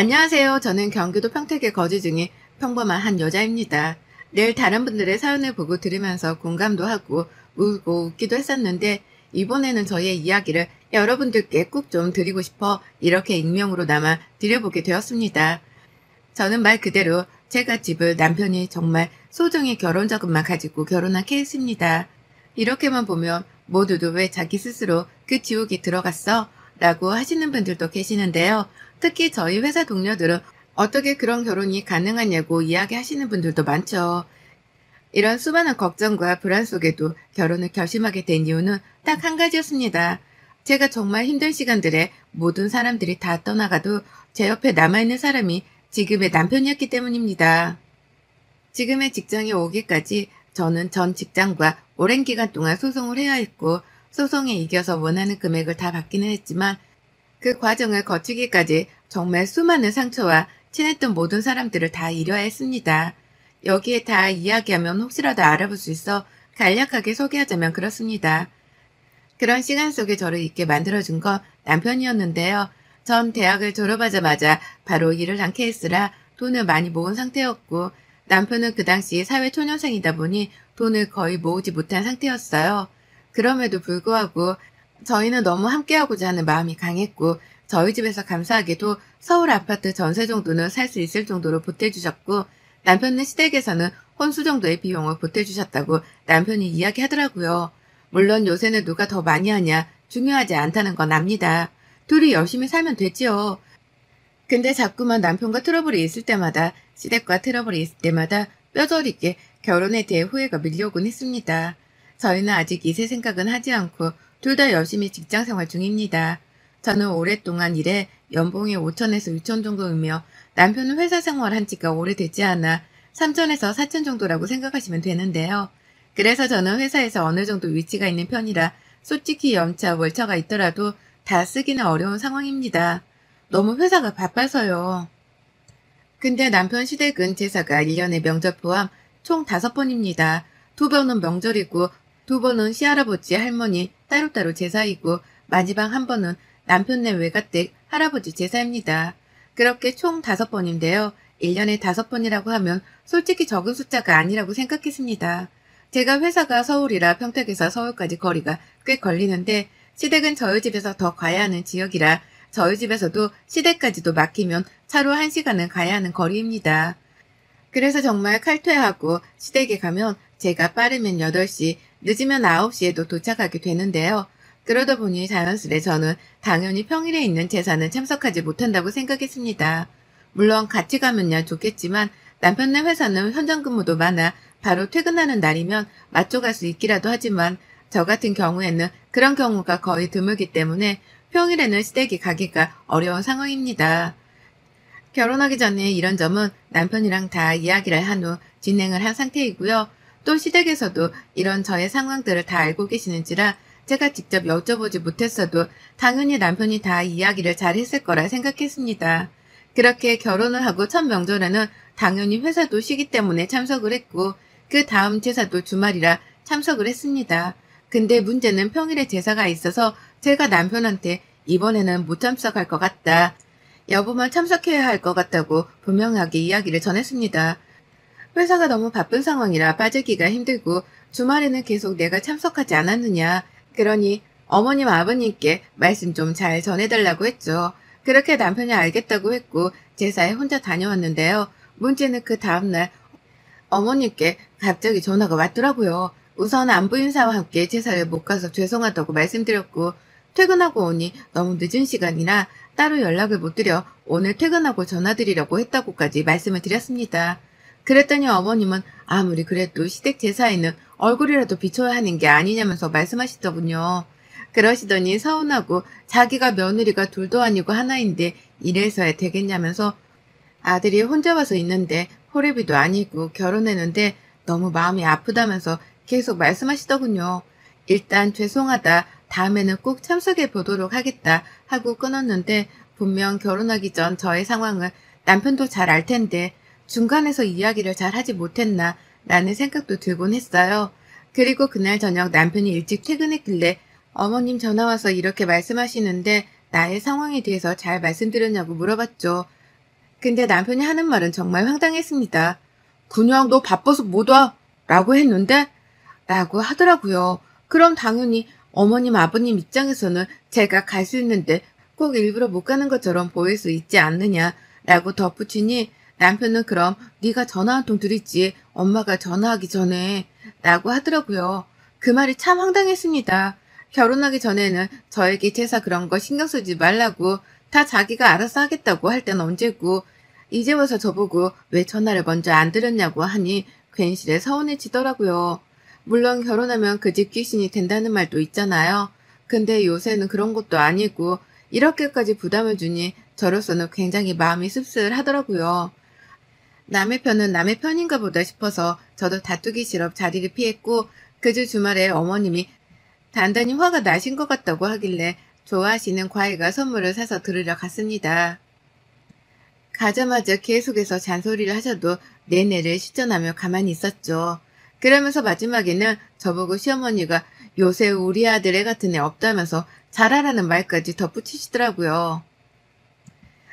안녕하세요. 저는 경기도 평택에 거주 중인 평범한 한 여자입니다. 늘 다른 분들의 사연을 보고 들으면서 공감도 하고 울고 웃기도 했었는데 이번에는 저의 이야기를 여러분들께 꼭 좀 드리고 싶어 이렇게 익명으로 남아 드려보게 되었습니다. 저는 말 그대로 제가 집을 남편이 정말 소정의 결혼 자금만 가지고 결혼한 케이스입니다. 이렇게만 보면 모두도 왜 자기 스스로 그 지옥에 들어갔어? 라고 하시는 분들도 계시는데요. 특히 저희 회사 동료들은 어떻게 그런 결혼이 가능하냐고 이야기하시는 분들도 많죠. 이런 수많은 걱정과 불안 속에도 결혼을 결심하게 된 이유는 딱 한 가지였습니다. 제가 정말 힘든 시간들에 모든 사람들이 다 떠나가도 제 옆에 남아있는 사람이 지금의 남편이었기 때문입니다. 지금의 직장에 오기까지 저는 전 직장과 오랜 기간 동안 소송을 해야 했고 소송에 이겨서 원하는 금액을 다 받기는 했지만 그 과정을 거치기까지 정말 수많은 상처와 친했던 모든 사람들을 다 잃어야 했습니다. 여기에 다 이야기하면 혹시라도 알아볼 수 있어 간략하게 소개하자면 그렇습니다. 그런 시간 속에 저를 있게 만들어준 건 남편이었는데요. 전 대학을 졸업하자마자 바로 일을 한 케이스라 돈을 많이 모은 상태였고 남편은 그 당시 사회초년생이다 보니 돈을 거의 모으지 못한 상태였어요. 그럼에도 불구하고 저희는 너무 함께하고자 하는 마음이 강했고 저희 집에서 감사하게도 서울 아파트 전세 정도는 살 수 있을 정도로 보태주셨고 남편네 시댁에서는 혼수 정도의 비용을 보태주셨다고 남편이 이야기하더라고요. 물론 요새는 누가 더 많이 하냐 중요하지 않다는 건 압니다. 둘이 열심히 살면 되지요. 근데 자꾸만 남편과 트러블이 있을 때마다 시댁과 트러블이 있을 때마다 뼈저리게 결혼에 대해 후회가 밀려오곤 했습니다. 저희는 아직 이세 생각은 하지 않고 둘 다 열심히 직장 생활 중입니다. 저는 오랫동안 일해 연봉이 5천에서 6천 정도이며 남편은 회사 생활한 지가 오래되지 않아 3천에서 4천 정도라고 생각하시면 되는데요. 그래서 저는 회사에서 어느 정도 위치가 있는 편이라 솔직히 연차 월차가 있더라도 다 쓰기는 어려운 상황입니다. 너무 회사가 바빠서요. 근데 남편 시댁은 제사가 1년에 명절 포함 총 5번입니다. 2번은 명절이고 2번은 시할아버지 할머니 따로따로 제사이고 마지막 1번은 남편네 외가댁 할아버지 제사입니다. 그렇게 총 5번인데요. 1년에 5번이라고 하면 솔직히 적은 숫자가 아니라고 생각했습니다. 제가 회사가 서울이라 평택에서 서울까지 거리가 꽤 걸리는데 시댁은 저희 집에서 더 가야 하는 지역이라 저희 집에서도 시댁까지도 막히면 차로 1시간은 가야 하는 거리입니다. 그래서 정말 칼퇴하고 시댁에 가면 제가 빠르면 8시, 늦으면 9시에도 도착하게 되는데요. 그러다 보니 자연스레 저는 당연히 평일에 있는 제사는 참석하지 못한다고 생각했습니다. 물론 같이 가면야 좋겠지만 남편네 회사는 현장 근무도 많아 바로 퇴근하는 날이면 맞춰 갈 수 있기라도 하지만 저 같은 경우에는 그런 경우가 거의 드물기 때문에 평일에는 시댁에 가기가 어려운 상황입니다. 결혼하기 전에 이런 점은 남편이랑 다 이야기를 한 후 진행을 한 상태이고요. 또 시댁에서도 이런 저의 상황들을 다 알고 계시는지라 제가 직접 여쭤보지 못했어도 당연히 남편이 다 이야기를 잘 했을 거라 생각했습니다. 그렇게 결혼을 하고 첫 명절에는 당연히 회사도 쉬기 때문에 참석을 했고 그 다음 제사도 주말이라 참석을 했습니다. 근데 문제는 평일에 제사가 있어서 제가 남편한테 이번에는 못 참석할 것 같다. 여보만 참석해야 할 것 같다고 분명하게 이야기를 전했습니다. 회사가 너무 바쁜 상황이라 빠지기가 힘들고 주말에는 계속 내가 참석하지 않았느냐. 그러니 어머님 아버님께 말씀 좀 잘 전해달라고 했죠. 그렇게 남편이 알겠다고 했고 제사에 혼자 다녀왔는데요. 문제는 그 다음날 어머님께 갑자기 전화가 왔더라고요. 우선 안부 인사와 함께 제사를 못 가서 죄송하다고 말씀드렸고 퇴근하고 오니 너무 늦은 시간이라 따로 연락을 못 드려 오늘 퇴근하고 전화드리려고 했다고까지 말씀을 드렸습니다. 그랬더니 어머님은 아무리 그래도 시댁 제사에는 얼굴이라도 비춰야 하는 게 아니냐면서 말씀하시더군요. 그러시더니 서운하고 자기가 며느리가 둘도 아니고 하나인데 이래서야 되겠냐면서 아들이 혼자 와서 있는데 호래비도 아니고 결혼했는데 너무 마음이 아프다면서 계속 말씀하시더군요. 일단 죄송하다. 다음에는 꼭 참석해 보도록 하겠다 하고 끊었는데 분명 결혼하기 전 저의 상황을 남편도 잘 알 텐데 중간에서 이야기를 잘 하지 못했나 라는 생각도 들곤 했어요. 그리고 그날 저녁 남편이 일찍 퇴근했길래 어머님 전화 와서 이렇게 말씀하시는데 나의 상황에 대해서 잘 말씀드렸냐고 물어봤죠. 근데 남편이 하는 말은 정말 황당했습니다. 그냥 너 바빠서 못 와. 라고 했는데 라고 하더라고요. 그럼 당연히 어머님, 아버님 입장에서는 제가 갈 수 있는데 꼭 일부러 못 가는 것처럼 보일 수 있지 않느냐 라고 덧붙이니 남편은 그럼 네가 전화 한 통 드리지 엄마가 전화하기 전에 라고 하더라고요. 그 말이 참 황당했습니다. 결혼하기 전에는 저에게 제사 그런 거 신경 쓰지 말라고 다 자기가 알아서 하겠다고 할 땐 언제고 이제 와서 저보고 왜 전화를 먼저 안 드렸냐고 하니 괜시레 서운해지더라고요. 물론 결혼하면 그 집 귀신이 된다는 말도 있잖아요. 근데 요새는 그런 것도 아니고 이렇게까지 부담을 주니 저로서는 굉장히 마음이 씁쓸하더라고요. 남의 편은 남의 편인가 보다 싶어서 저도 다투기 싫어 자리를 피했고 그 주 주말에 어머님이 단단히 화가 나신 것 같다고 하길래 좋아하시는 과일과 선물을 사서 들으러 갔습니다. 가자마자 계속해서 잔소리를 하셔도 내내를 시전하며 가만히 있었죠. 그러면서 마지막에는 저보고 시어머니가 요새 우리 아들 애 같은 애 없다면서 잘하라는 말까지 덧붙이시더라고요.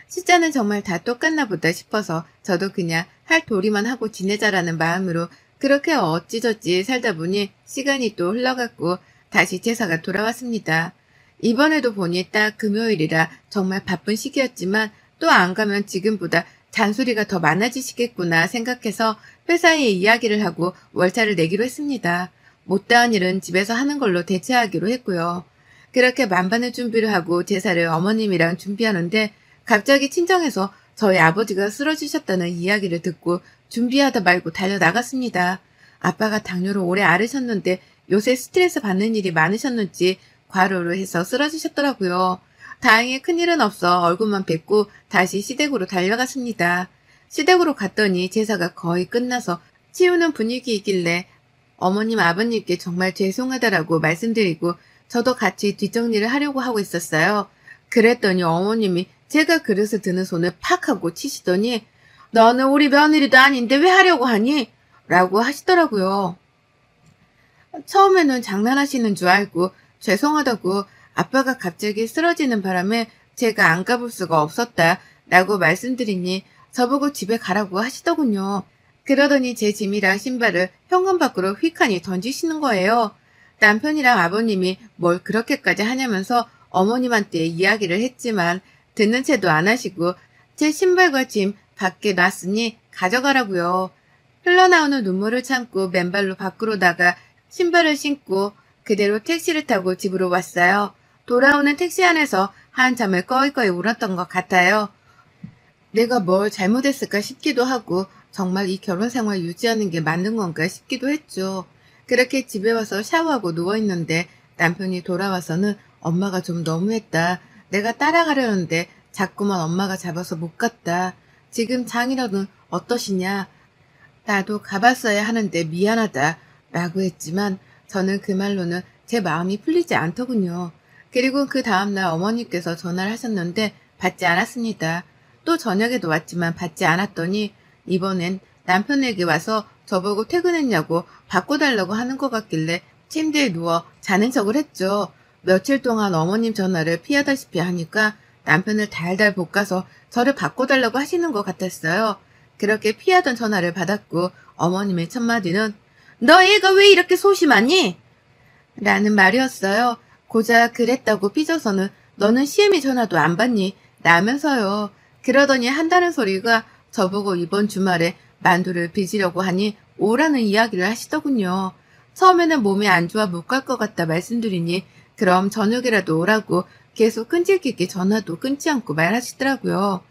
숫자는 정말 다 똑같나 보다 싶어서 저도 그냥 할 도리만 하고 지내자라는 마음으로 그렇게 어찌저찌 살다 보니 시간이 또 흘러갔고 다시 제사가 돌아왔습니다. 이번에도 보니 딱 금요일이라 정말 바쁜 시기였지만 또 안 가면 지금보다 잔소리가 더 많아지시겠구나 생각해서 회사에 이야기를 하고 월차를 내기로 했습니다. 못다한 일은 집에서 하는 걸로 대체하기로 했고요. 그렇게 만반의 준비를 하고 제사를 어머님이랑 준비하는데 갑자기 친정에서 저희 아버지가 쓰러지셨다는 이야기를 듣고 준비하다 말고 달려나갔습니다. 아빠가 당뇨를 오래 앓으셨는데 요새 스트레스 받는 일이 많으셨는지 과로를 해서 쓰러지셨더라고요. 다행히 큰일은 없어 얼굴만 뵙고 다시 시댁으로 달려갔습니다. 시댁으로 갔더니 제사가 거의 끝나서 치우는 분위기이길래 어머님 아버님께 정말 죄송하다라고 말씀드리고 저도 같이 뒷정리를 하려고 하고 있었어요. 그랬더니 어머님이 제가 그릇을 드는 손을 팍 하고 치시더니 너는 우리 며느리도 아닌데 왜 하려고 하니? 라고 하시더라고요. 처음에는 장난하시는 줄 알고 죄송하다고 아빠가 갑자기 쓰러지는 바람에 제가 안 가볼 수가 없었다 라고 말씀드리니 저보고 집에 가라고 하시더군요. 그러더니 제 짐이랑 신발을 현관 밖으로 휙하니 던지시는 거예요. 남편이랑 아버님이 뭘 그렇게까지 하냐면서 어머님한테 이야기를 했지만 듣는 채도 안 하시고 제 신발과 짐 밖에 놨으니 가져가라고요. 흘러나오는 눈물을 참고 맨발로 밖으로 나가 신발을 신고 그대로 택시를 타고 집으로 왔어요. 돌아오는 택시 안에서 한참을 꺼이꺼이 울었던 것 같아요. 내가 뭘 잘못했을까 싶기도 하고 정말 이 결혼 생활 유지하는 게 맞는 건가 싶기도 했죠. 그렇게 집에 와서 샤워하고 누워있는데 남편이 돌아와서는 엄마가 좀 너무했다. 내가 따라가려는데 자꾸만 엄마가 잡아서 못 갔다. 지금 장이라는 어떠시냐? 나도 가봤어야 하는데 미안하다. 라고 했지만 저는 그 말로는 제 마음이 풀리지 않더군요. 그리고 그 다음날 어머니께서 전화를 하셨는데 받지 않았습니다. 또 저녁에도 왔지만 받지 않았더니 이번엔 남편에게 와서 저보고 퇴근했냐고 바꿔달라고 하는 것 같길래 침대에 누워 자는 척을 했죠. 며칠 동안 어머님 전화를 피하다시피 하니까 남편을 달달 볶아서 저를 바꿔달라고 하시는 것 같았어요. 그렇게 피하던 전화를 받았고 어머님의 첫마디는 너 애가 왜 이렇게 소심하니? 라는 말이었어요. 고작 그랬다고 삐져서는 너는 시애미 전화도 안 받니? 라면서요. 그러더니 한다는 소리가 저보고 이번 주말에 만두를 빚으려고 하니 오라는 이야기를 하시더군요. 처음에는 몸이 안 좋아 못 갈 것 같다 말씀드리니 그럼 저녁이라도 오라고 계속 끈질기게 전화도 끊지 않고 말하시더라고요.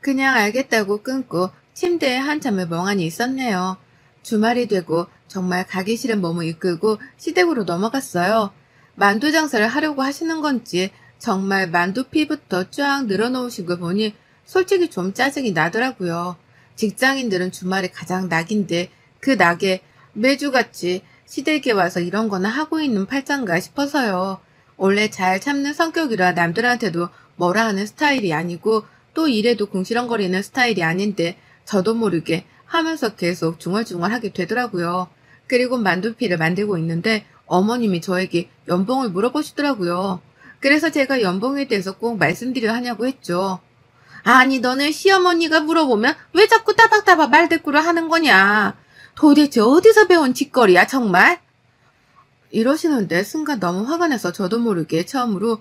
그냥 알겠다고 끊고 침대에 한참을 멍하니 있었네요. 주말이 되고 정말 가기 싫은 몸을 이끌고 시댁으로 넘어갔어요. 만두 장사를 하려고 하시는 건지 정말 만두 피부터 쫙 늘어놓으신 걸 보니 솔직히 좀 짜증이 나더라고요. 직장인들은 주말에 가장 낙인데 그 낙에 매주같이 시댁에 와서 이런 거나 하고 있는 팔짱가 싶어서요. 원래 잘 참는 성격이라 남들한테도 뭐라 하는 스타일이 아니고 또 일에도 궁시렁거리는 스타일이 아닌데 저도 모르게 하면서 계속 중얼중얼하게 되더라고요. 그리고 만두피를 만들고 있는데 어머님이 저에게 연봉을 물어보시더라고요. 그래서 제가 연봉에 대해서 꼭 말씀드려야 하냐고 했죠. 아니 너는 시어머니가 물어보면 왜 자꾸 따박따박 말대꾸를 하는 거냐. 도대체 어디서 배운 짓거리야 정말? 이러시는데 순간 너무 화가 나서 저도 모르게 처음으로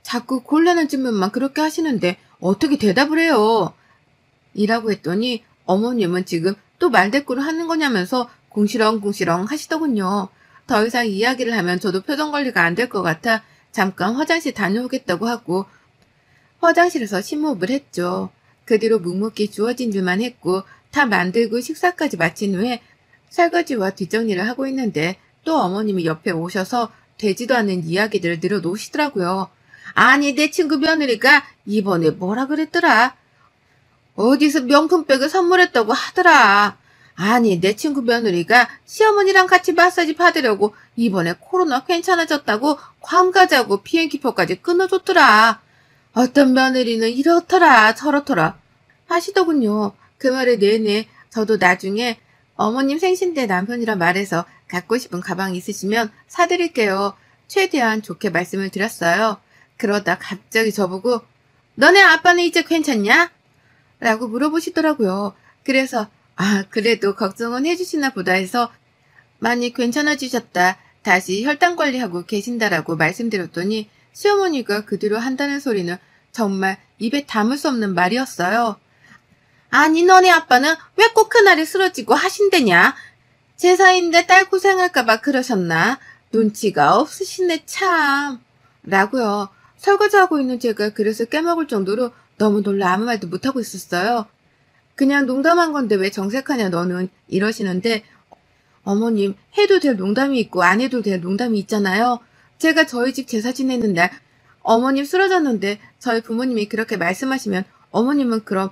자꾸 곤란한 질문만 그렇게 하시는데 어떻게 대답을 해요? 이라고 했더니 어머님은 지금 또 말대꾸를 하는 거냐면서 궁시렁궁시렁 하시더군요. 더 이상 이야기를 하면 저도 표정 관리가 안 될 것 같아 잠깐 화장실 다녀오겠다고 하고 화장실에서 심호흡을 했죠. 그 뒤로 묵묵히 주어진 일만 했고 다 만들고 식사까지 마친 후에 설거지와 뒷정리를 하고 있는데 또 어머님이 옆에 오셔서 되지도 않는 이야기들을 늘어놓으시더라고요. 아니 내 친구 며느리가 이번에 뭐라 그랬더라? 어디서 명품백을 선물했다고 하더라. 아니 내 친구 며느리가 시어머니랑 같이 마사지 받으려고 이번에 코로나 괜찮아졌다고 괌 가자고 비행기표까지 끊어줬더라. 어떤 며느리는 이렇더라 저렇더라 하시더군요. 그 말을 내내 저도 나중에 어머님 생신 때 남편이랑 말해서 갖고 싶은 가방 있으시면 사드릴게요. 최대한 좋게 말씀을 드렸어요. 그러다 갑자기 저보고 너네 아빠는 이제 괜찮냐? 라고 물어보시더라고요. 그래서 그래도 걱정은 해주시나 보다 해서 많이 괜찮아지셨다. 다시 혈당 관리하고 계신다라고 말씀드렸더니 시어머니가 그 뒤로 한다는 소리는 정말 입에 담을 수 없는 말이었어요. 아니 너네 아빠는 왜 꼭 그날에 쓰러지고 하신대냐? 제사인데 딸 고생할까봐 그러셨나? 눈치가 없으시네 참. 라고요. 설거지하고 있는 제가 그릇을 깨먹을 정도로 너무 놀라 아무 말도 못하고 있었어요. 그냥 농담한 건데 왜 정색하냐 너는 이러시는데 어머님 해도 될 농담이 있고 안 해도 될 농담이 있잖아요. 제가 저희 집 제사 지내는 날 어머님 쓰러졌는데 저희 부모님이 그렇게 말씀하시면 어머님은 그럼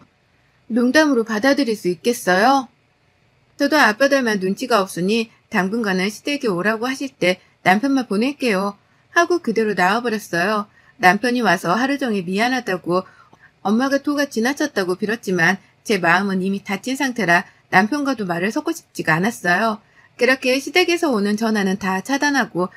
농담으로 받아들일 수 있겠어요? 저도 아빠들만 눈치가 없으니 당분간은 시댁에 오라고 하실 때 남편만 보낼게요. 하고 그대로 나와버렸어요. 남편이 와서 하루 종일 미안하다고 엄마가 토가 지나쳤다고 빌었지만 제 마음은 이미 다친 상태라 남편과도 말을 섞고 싶지가 않았어요. 그렇게 시댁에서 오는 전화는 다 차단하고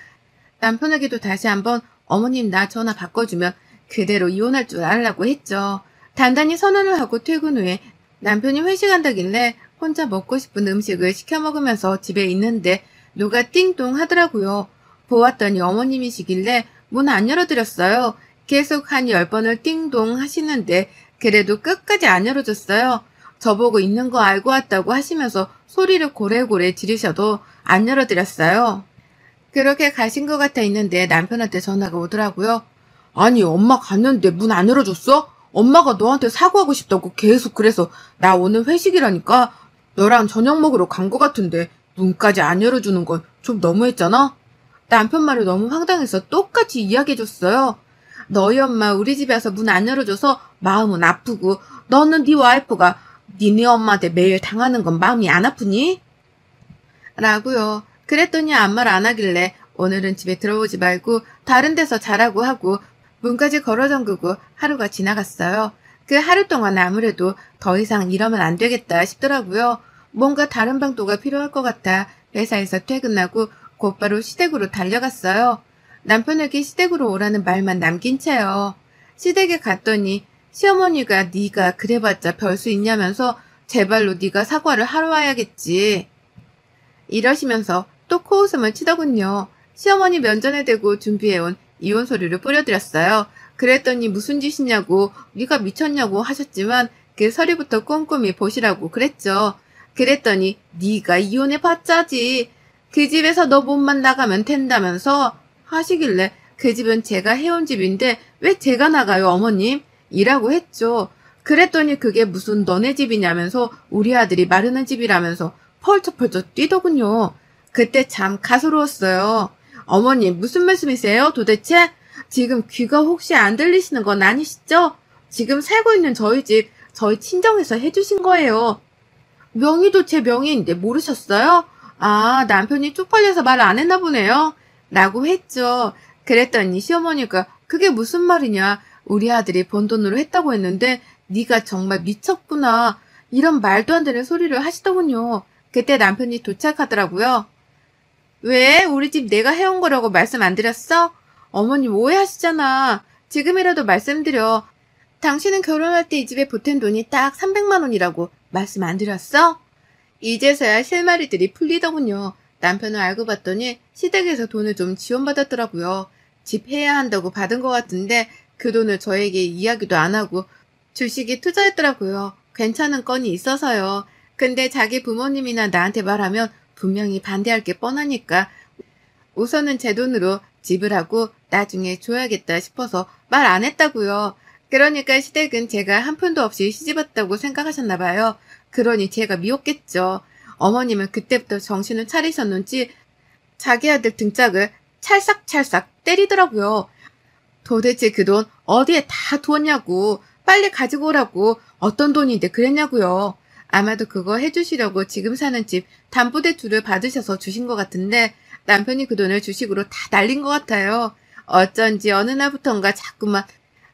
남편에게도 다시 한번 어머님 나 전화 바꿔주면 그대로 이혼할 줄 알라고 했죠. 단단히 선언을 하고 퇴근 후에 남편이 회식한다길래 혼자 먹고 싶은 음식을 시켜 먹으면서 집에 있는데 누가 띵동 하더라고요. 보았더니 어머님이시길래 문 안 열어드렸어요. 계속 한 10번을 띵동 하시는데 그래도 끝까지 안 열어줬어요. 저보고 있는 거 알고 왔다고 하시면서 소리를 고래고래 지르셔도 안 열어드렸어요. 그렇게 가신 것 같아 있는데 남편한테 전화가 오더라고요. 아니 엄마 갔는데 문 안 열어줬어? 엄마가 너한테 사과하고 싶다고 계속 그래서 나 오늘 회식이라니까 너랑 저녁 먹으러 간 것 같은데 문까지 안 열어주는 건 좀 너무했잖아? 남편 말을 너무 황당해서 똑같이 이야기해줬어요. 너희 엄마 우리 집에 와서 문 안 열어줘서 마음은 아프고 너는 네 와이프가 니네 엄마한테 매일 당하는 건 마음이 안 아프니? 라고요. 그랬더니 아무 말 안 하길래 오늘은 집에 들어오지 말고 다른 데서 자라고 하고 문까지 걸어 잠그고 하루가 지나갔어요. 그 하루 동안 아무래도 더 이상 이러면 안 되겠다 싶더라고요. 뭔가 다른 방도가 필요할 것 같아 회사에서 퇴근하고 곧바로 시댁으로 달려갔어요. 남편에게 시댁으로 오라는 말만 남긴 채요. 시댁에 갔더니 시어머니가 네가 그래봤자 별 수 있냐면서 제발로 네가 사과를 하러 와야겠지. 이러시면서 또 코웃음을 치더군요. 시어머니 면전에 대고 준비해온 이혼 서류를 뿌려드렸어요. 그랬더니 무슨 짓이냐고 네가 미쳤냐고 하셨지만 그 서류부터 꼼꼼히 보시라고 그랬죠. 그랬더니 네가 이혼해봤자지. 그 집에서 너 몸만 나가면 된다면서 하시길래 그 집은 제가 해온 집인데 왜 제가 나가요 어머님? 이라고 했죠. 그랬더니 그게 무슨 너네 집이냐면서 우리 아들이 마르는 집이라면서 펄쩍펄쩍 뛰더군요. 그때 참 가소로웠어요. 어머님 무슨 말씀이세요 도대체? 지금 귀가 혹시 안 들리시는 건 아니시죠? 지금 살고 있는 저희 집 저희 친정에서 해주신 거예요. 명의도 제 명의인데 모르셨어요? 남편이 쪽팔려서 말 안 했나 보네요. 라고 했죠. 그랬더니 시어머니가 그게 무슨 말이냐. 우리 아들이 번 돈으로 했다고 했는데 네가 정말 미쳤구나. 이런 말도 안 되는 소리를 하시더군요. 그때 남편이 도착하더라고요. 왜? 우리 집 내가 해온 거라고 말씀 안 드렸어? 어머님 오해하시잖아. 지금이라도 말씀드려. 당신은 결혼할 때 이 집에 보탠 돈이 딱 300만 원이라고 말씀 안 드렸어? 이제서야 실마리들이 풀리더군요. 남편을 알고 봤더니 시댁에서 돈을 좀 지원받았더라고요. 집 해야 한다고 받은 것 같은데 그 돈을 저에게 이야기도 안 하고 주식에 투자했더라고요. 괜찮은 건이 있어서요. 근데 자기 부모님이나 나한테 말하면 분명히 반대할 게 뻔하니까 우선은 제 돈으로 지불하고 나중에 줘야겠다 싶어서 말 안 했다고요. 그러니까 시댁은 제가 한 푼도 없이 시집왔다고 생각하셨나 봐요. 그러니 제가 미웠겠죠. 어머님은 그때부터 정신을 차리셨는지 자기 아들 등짝을 찰싹찰싹 때리더라고요. 도대체 그 돈 어디에 다 두었냐고, 빨리 가지고 오라고, 어떤 돈인데 그랬냐고요. 아마도 그거 해주시려고 지금 사는 집 담보대출을 받으셔서 주신 것 같은데 남편이 그 돈을 주식으로 다 날린 것 같아요. 어쩐지 어느 날부턴가 자꾸만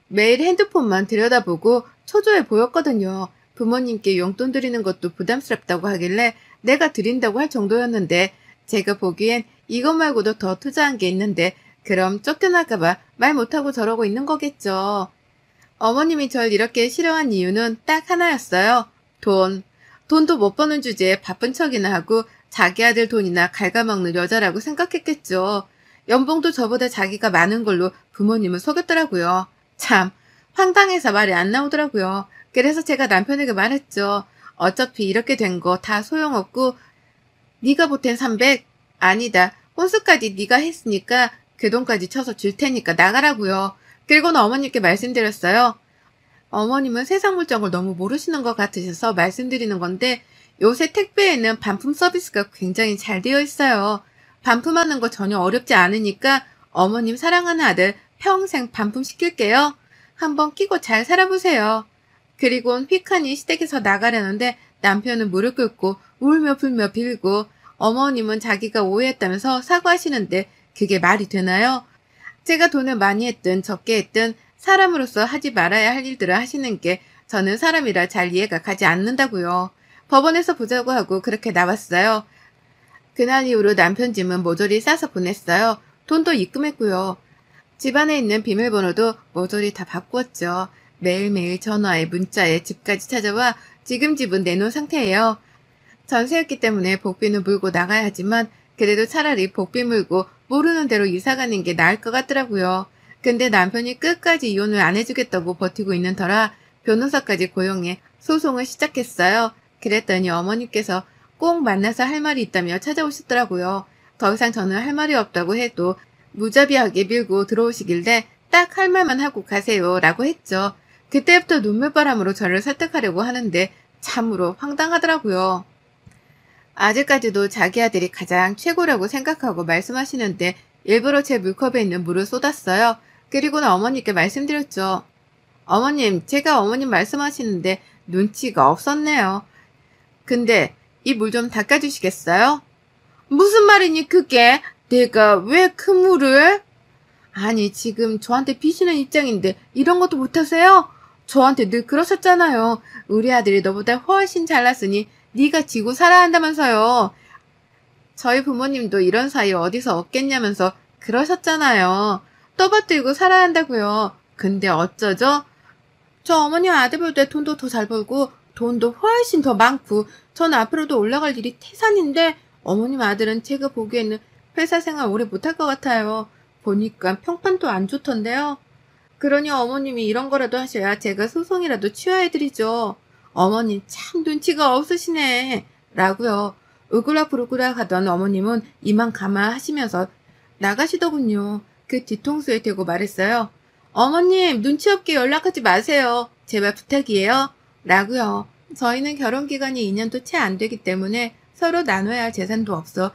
매일 핸드폰만 들여다보고 초조해 보였거든요. 부모님께 용돈 드리는 것도 부담스럽다고 하길래 내가 드린다고 할 정도였는데 제가 보기엔 이것 말고도 더 투자한 게 있는데 그럼 쫓겨날까봐 말 못하고 저러고 있는 거겠죠. 어머님이 절 이렇게 싫어한 이유는 딱 하나였어요. 돈. 돈도 못 버는 주제에 바쁜 척이나 하고 자기 아들 돈이나 갉아먹는 여자라고 생각했겠죠. 연봉도 저보다 자기가 많은 걸로 부모님을 속였더라고요. 참 황당해서 말이 안 나오더라고요. 그래서 제가 남편에게 말했죠. 어차피 이렇게 된 거 다 소용없고 네가 보탠 300? 아니다. 혼수까지 네가 했으니까 그 돈까지 쳐서 줄 테니까 나가라고요. 그리고는 어머님께 말씀드렸어요. 어머님은 세상 물정을 너무 모르시는 것 같으셔서 말씀드리는 건데 요새 택배에는 반품 서비스가 굉장히 잘 되어 있어요. 반품하는 거 전혀 어렵지 않으니까 어머님 사랑하는 아들 평생 반품시킬게요. 한번 끼고 잘 살아보세요. 그리고는 휙하니 시댁에서 나가려는데 남편은 무릎 꿇고 울며 불며 빌고 어머님은 자기가 오해했다면서 사과하시는데 그게 말이 되나요? 제가 돈을 많이 했든 적게 했든 사람으로서 하지 말아야 할 일들을 하시는 게 저는 사람이라 잘 이해가 가지 않는다고요. 법원에서 보자고 하고 그렇게 나왔어요. 그날 이후로 남편 짐은 모조리 싸서 보냈어요. 돈도 입금했고요. 집안에 있는 비밀번호도 모조리 다 바꾸었죠. 매일매일 전화에 문자에 집까지 찾아와 지금 집은 내놓은 상태예요. 전세였기 때문에 복비는 물고 나가야 하지만 그래도 차라리 복비 물고 모르는 대로 이사가는 게 나을 것 같더라고요. 근데 남편이 끝까지 이혼을 안 해주겠다고 버티고 있는 터라 변호사까지 고용해 소송을 시작했어요. 그랬더니 어머니께서 꼭 만나서 할 말이 있다며 찾아오셨더라고요. 더 이상 저는 할 말이 없다고 해도 무자비하게 밀고 들어오시길래 딱 할 말만 하고 가세요 라고 했죠. 그때부터 눈물바람으로 저를 설득하려고 하는데 참으로 황당하더라고요. 아직까지도 자기 아들이 가장 최고라고 생각하고 말씀하시는데 일부러 제 물컵에 있는 물을 쏟았어요. 그리고는 어머니께 말씀드렸죠. 어머님, 제가 어머님 말씀하시는데 눈치가 없었네요. 근데 이 물 좀 닦아주시겠어요? 무슨 말이니 그게? 내가 왜 그 물을? 아니 지금 저한테 비시는 입장인데 이런 것도 못하세요? 저한테 늘 그러셨잖아요. 우리 아들이 너보다 훨씬 잘났으니 네가 지고 살아야 한다면서요. 저희 부모님도 이런 사이 어디서 얻겠냐면서 그러셨잖아요. 떠받들고 살아야 한다고요. 근데 어쩌죠? 저 어머니 아들보다 돈도 더 잘 벌고 돈도 훨씬 더 많고 전 앞으로도 올라갈 일이 태산인데 어머님 아들은 제가 보기에는 회사 생활 오래 못할 것 같아요. 보니까 평판도 안 좋던데요. 그러니 어머님이 이런 거라도 하셔야 제가 소송이라도 취하해드리죠. 어머님 참 눈치가 없으시네. 라고요. 으그락부르그락 하던 어머님은 이만 감아하시면서 나가시더군요. 그 뒤통수에 대고 말했어요. 어머님 눈치 없게 연락하지 마세요. 제발 부탁이에요. 라고요. 저희는 결혼기간이 2년도 채 안 되기 때문에 서로 나눠야 할 재산도 없어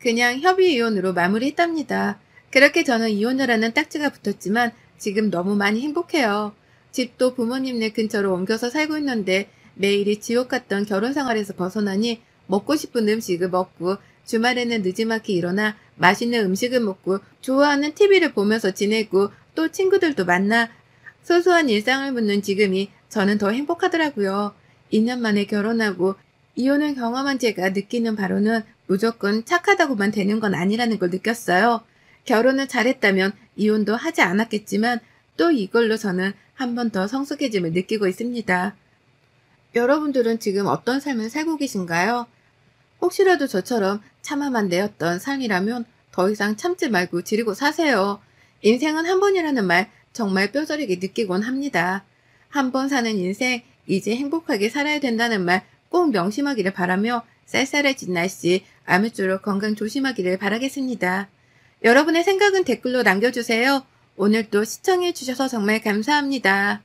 그냥 협의 이혼으로 마무리했답니다. 그렇게 저는 이혼녀라는 딱지가 붙었지만 지금 너무 많이 행복해요. 집도 부모님네 근처로 옮겨서 살고 있는데 매일이 지옥 같던 결혼 생활에서 벗어나니 먹고 싶은 음식을 먹고 주말에는 늦지막히 일어나 맛있는 음식을 먹고 좋아하는 TV를 보면서 지내고 또 친구들도 만나 소소한 일상을 묻는 지금이 저는 더 행복하더라고요. 2년 만에 결혼하고 이혼을 경험한 제가 느끼는 바로는 무조건 착하다고만 되는 건 아니라는 걸 느꼈어요. 결혼을 잘했다면 이혼도 하지 않았겠지만 또 이걸로 저는 한 번 더 성숙해짐을 느끼고 있습니다. 여러분들은 지금 어떤 삶을 살고 계신가요? 혹시라도 저처럼 참아만 내었던 삶이라면 더 이상 참지 말고 지르고 사세요. 인생은 한 번이라는 말 정말 뼈저리게 느끼곤 합니다. 한 번 사는 인생, 이제 행복하게 살아야 된다는 말 꼭 명심하기를 바라며 쌀쌀해진 날씨, 아무쪼록 건강 조심하기를 바라겠습니다. 여러분의 생각은 댓글로 남겨주세요. 오늘도 시청해주셔서 정말 감사합니다.